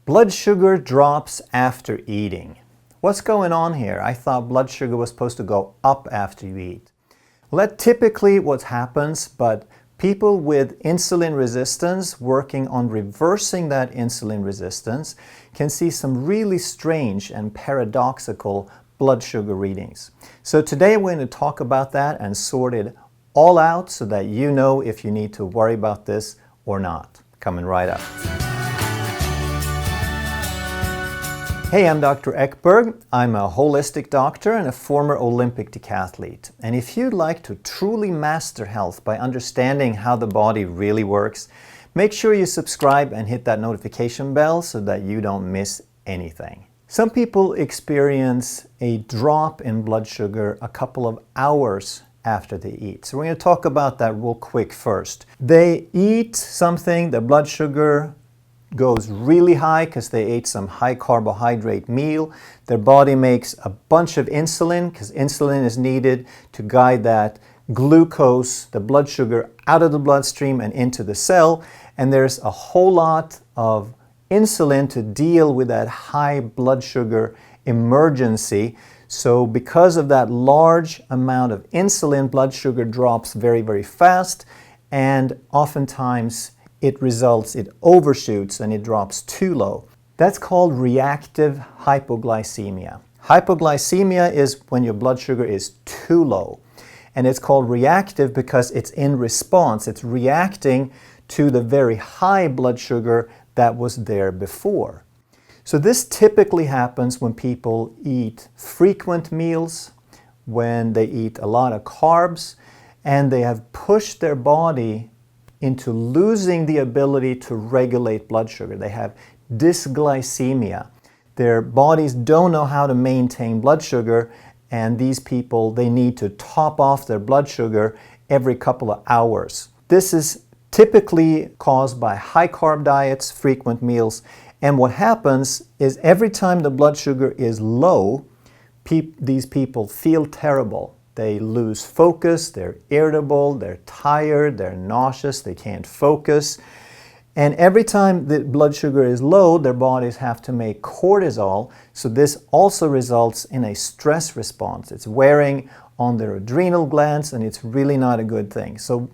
Blood sugar drops after eating. What's going on here? I thought blood sugar was supposed to go up after you eat. Well, that's typically what happens, but people with insulin resistance working on reversing that insulin resistance can see some really strange and paradoxical blood sugar readings. So today we're going to talk about that and sort it all out so that you know if you need to worry about this or not. Coming right up. Hey, I'm Dr. Ekberg. I'm a holistic doctor and a former Olympic decathlete. And if you'd like to truly master health by understanding how the body really works, make sure you subscribe and hit that notification bell so that you don't miss anything. Some people experience a drop in blood sugar a couple of hours after they eat. So we're going to talk about that real quick first. They eat something, their blood sugar goes really high because they ate some high carbohydrate meal. Their body makes a bunch of insulin because insulin is needed to guide that glucose, the blood sugar, out of the bloodstream and into the cell. And there's a whole lot of insulin to deal with that high blood sugar emergency. So because of that large amount of insulin, blood sugar drops very, very fast, and oftentimes it overshoots and it drops too low. That's called reactive hypoglycemia. Hypoglycemia is when your blood sugar is too low. And it's called reactive because it's in response. It's reacting to the very high blood sugar that was there before. So this typically happens when people eat frequent meals, when they eat a lot of carbs, and they have pushed their body into losing the ability to regulate blood sugar. They have dysglycemia. Their bodies don't know how to maintain blood sugar, and these people, they need to top off their blood sugar every couple of hours. This is typically caused by high carb diets, frequent meals, and what happens is every time the blood sugar is low, these people feel terrible. They lose focus, they're irritable, they're tired, they're nauseous, they can't focus. And every time the blood sugar is low, their bodies have to make cortisol. So this also results in a stress response. It's wearing on their adrenal glands, and it's really not a good thing. So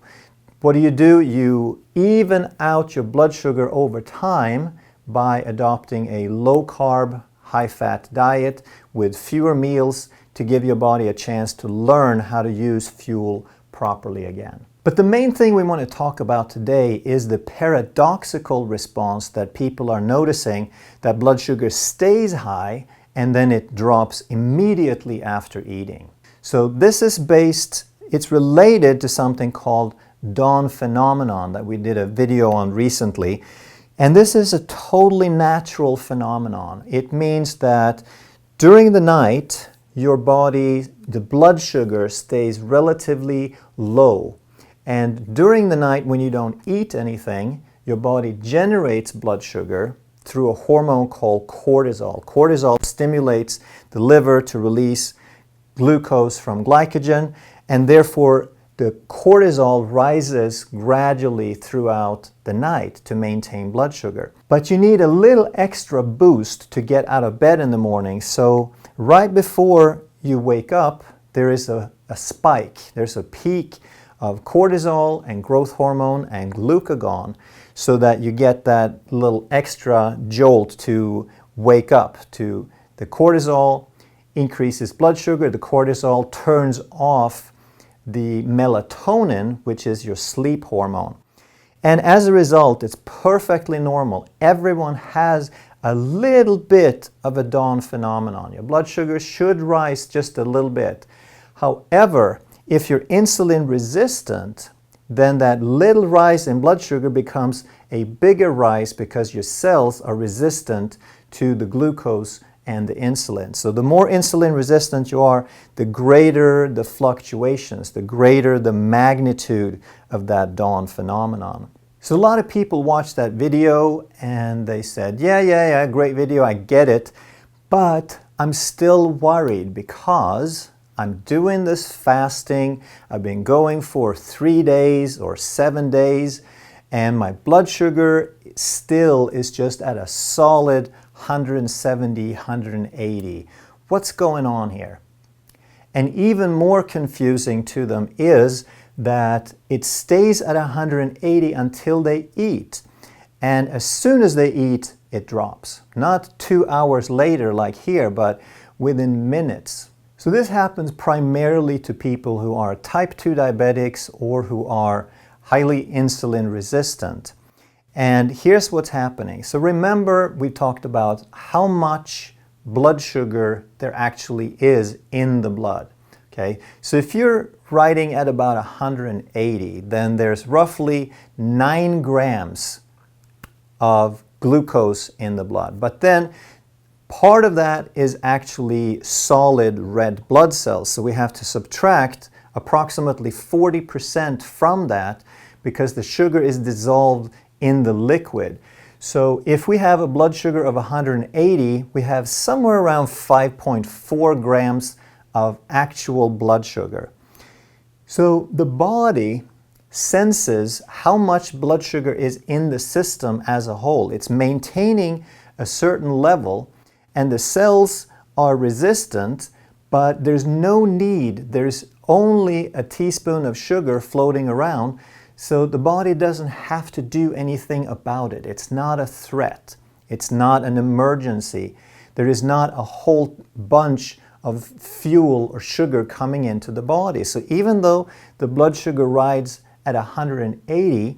what do? You even out your blood sugar over time by adopting a low-carb, high-fat diet with fewer meals to give your body a chance to learn how to use fuel properly again. But the main thing we want to talk about today is the paradoxical response that people are noticing, that blood sugar stays high and then it drops immediately after eating. So this is it's related to something called dawn phenomenon that we did a video on recently. And this is a totally natural phenomenon. It means that during the night, your body, the blood sugar stays relatively low. And during the night when you don't eat anything, your body generates blood sugar through a hormone called cortisol. Cortisol stimulates the liver to release glucose from glycogen, and therefore the cortisol rises gradually throughout the night to maintain blood sugar. But you need a little extra boost to get out of bed in the morning. So right before you wake up, there is a spike. There's a peak of cortisol and growth hormone and glucagon so that you get that little extra jolt to wake up to the cortisol, increases blood sugar. The cortisol turns off the melatonin, which is your sleep hormone. And as a result, it's perfectly normal. Everyone has a little bit of a dawn phenomenon. Your blood sugar should rise just a little bit. However, if you're insulin resistant, then that little rise in blood sugar becomes a bigger rise because your cells are resistant to the glucose and the insulin. So the more insulin resistant you are, the greater the fluctuations, the greater the magnitude of that dawn phenomenon. So a lot of people watched that video and they said, yeah, great video, I get it, but I'm still worried because I'm doing this fasting. I've been going for 3 days or 7 days, and my blood sugar still is just at a solid 170, 180. What's going on here? And even more confusing to them is that it stays at 180 until they eat. And as soon as they eat, it drops. Not 2 hours later like here, but within minutes. So this happens primarily to people who are type 2 diabetics or who are highly insulin resistant. And here's what's happening. So remember, we talked about how much blood sugar there actually is in the blood. Okay, so if you're writing at about 180, then there's roughly 9 grams of glucose in the blood. But then part of that is actually solid red blood cells. So we have to subtract approximately 40% from that because the sugar is dissolved in the liquid. So if we have a blood sugar of 180, we have somewhere around 5.4 grams of actual blood sugar. So the body senses how much blood sugar is in the system as a whole. It's maintaining a certain level, and the cells are resistant, but there's no need. There's only a teaspoon of sugar floating around, so the body doesn't have to do anything about it. It's not a threat. It's not an emergency. There is not a whole bunch of fuel or sugar coming into the body. So even though the blood sugar rides at 180,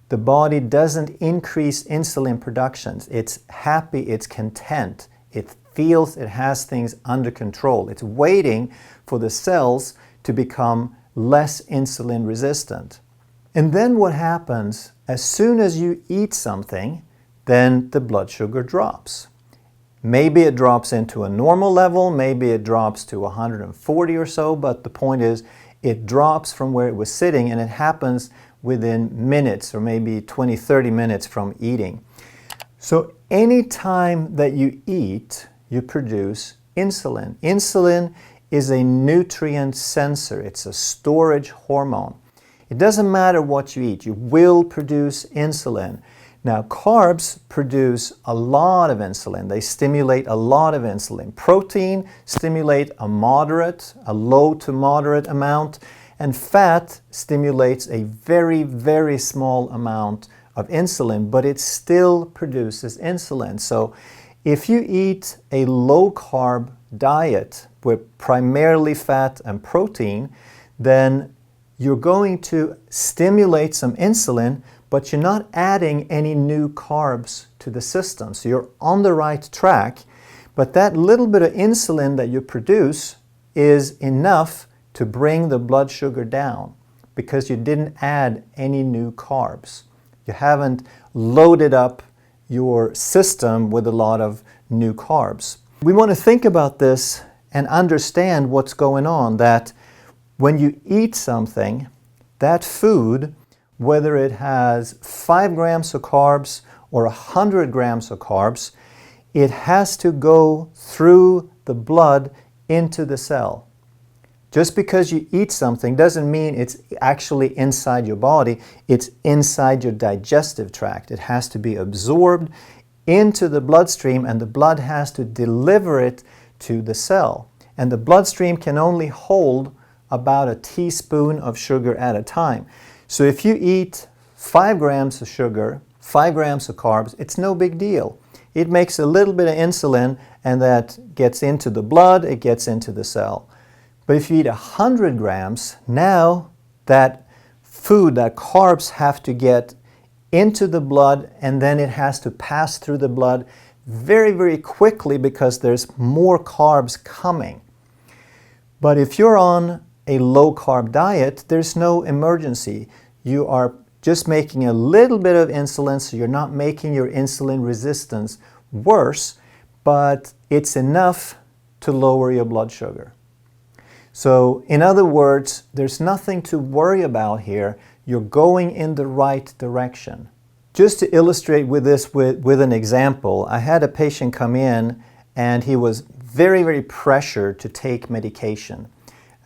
the body doesn't increase insulin production. It's happy, it's content, it feels it has things under control. It's waiting for the cells to become less insulin resistant. And then what happens, as soon as you eat something, then the blood sugar drops. Maybe it drops into a normal level, maybe it drops to 140 or so, but the point is it drops from where it was sitting, and it happens within minutes or maybe 20, 30 minutes from eating. So anytime that you eat, you produce insulin. Insulin is a nutrient sensor. It's a storage hormone. It doesn't matter what you eat, you will produce insulin. Now, carbs produce a lot of insulin. They stimulate a lot of insulin. Protein stimulates a low to moderate amount, and fat stimulates a very, very small amount of insulin, but it still produces insulin. So if you eat a low-carb diet with primarily fat and protein, then you're going to stimulate some insulin, but you're not adding any new carbs to the system. So you're on the right track, but that little bit of insulin that you produce is enough to bring the blood sugar down because you didn't add any new carbs. You haven't loaded up your system with a lot of new carbs. We want to think about this and understand what's going on, that when you eat something, that food, whether it has 5 grams of carbs or 100 grams of carbs, it has to go through the blood into the cell. Just because you eat something doesn't mean it's actually inside your body, it's inside your digestive tract. It has to be absorbed into the bloodstream, and the blood has to deliver it to the cell. And the bloodstream can only hold about a teaspoon of sugar at a time. So if you eat 5 grams of sugar, 5 grams of carbs, it's no big deal. It makes a little bit of insulin, and that gets into the blood, it gets into the cell. But if you eat 100 grams, now that food, that carbs have to get into the blood, and then it has to pass through the blood very, very quickly because there's more carbs coming. But if you're on a low-carb diet, there's no emergency. You are just making a little bit of insulin, so you're not making your insulin resistance worse, but it's enough to lower your blood sugar. So in other words, there's nothing to worry about here. You're going in the right direction. Just to illustrate with this with an example, I had a patient come in and he was very, very pressured to take medication.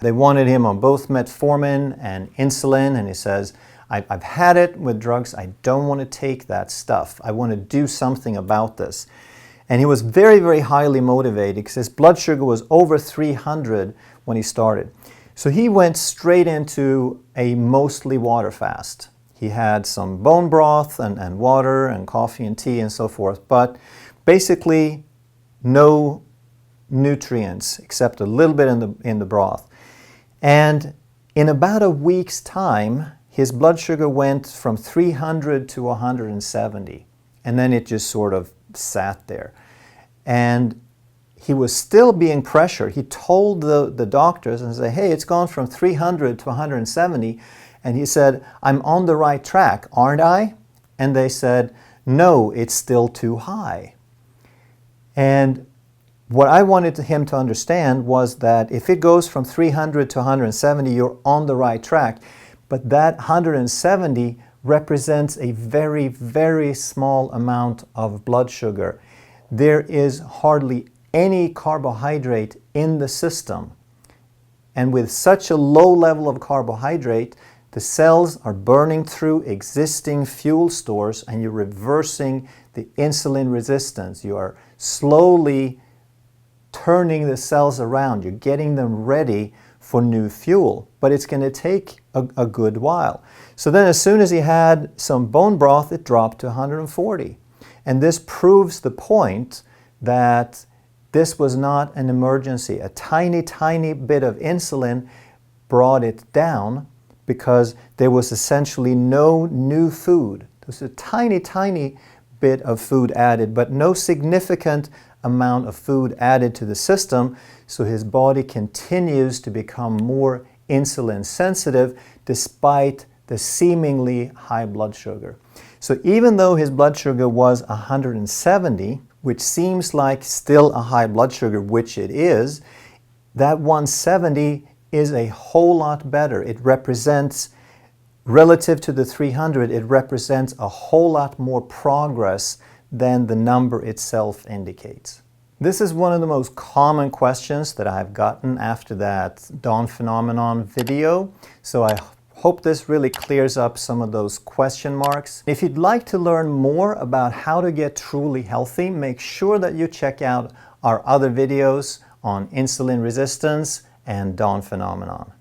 They wanted him on both metformin and insulin, and he says, I've had it with drugs. I don't want to take that stuff. I want to do something about this. And he was very, very highly motivated because his blood sugar was over 300 when he started. So he went straight into a mostly water fast. He had some bone broth and water and coffee and tea and so forth, but basically no nutrients except a little bit in the broth. And in about a week's time, his blood sugar went from 300 to 170. And then it just sort of sat there. And he was still being pressured. He told the doctors and said, hey, it's gone from 300 to 170. And he said, I'm on the right track, aren't I? And they said, no, it's still too high. And what I wanted him to understand was that if it goes from 300 to 170, you're on the right track. But that 170 represents a very, very small amount of blood sugar. There is hardly any carbohydrate in the system. And with such a low level of carbohydrate, the cells are burning through existing fuel stores and you're reversing the insulin resistance. You are slowly turning the cells around. You're getting them ready for new fuel, but it's going to take a good while. So then as soon as he had some bone broth, it dropped to 140. And this proves the point that this was not an emergency. A tiny, tiny bit of insulin brought it down because there was essentially no new food. There was a tiny, tiny bit of food added, but no significant amount of food added to the system, so his body continues to become more insulin sensitive despite the seemingly high blood sugar. So even though his blood sugar was 170, which seems like still a high blood sugar, which it is, that 170 is a whole lot better. It represents, relative to the 300, it represents a whole lot more progress than the number itself indicates. This is one of the most common questions that I've gotten after that dawn phenomenon video. So I hope this really clears up some of those question marks. If you'd like to learn more about how to get truly healthy, make sure that you check out our other videos on insulin resistance and dawn phenomenon.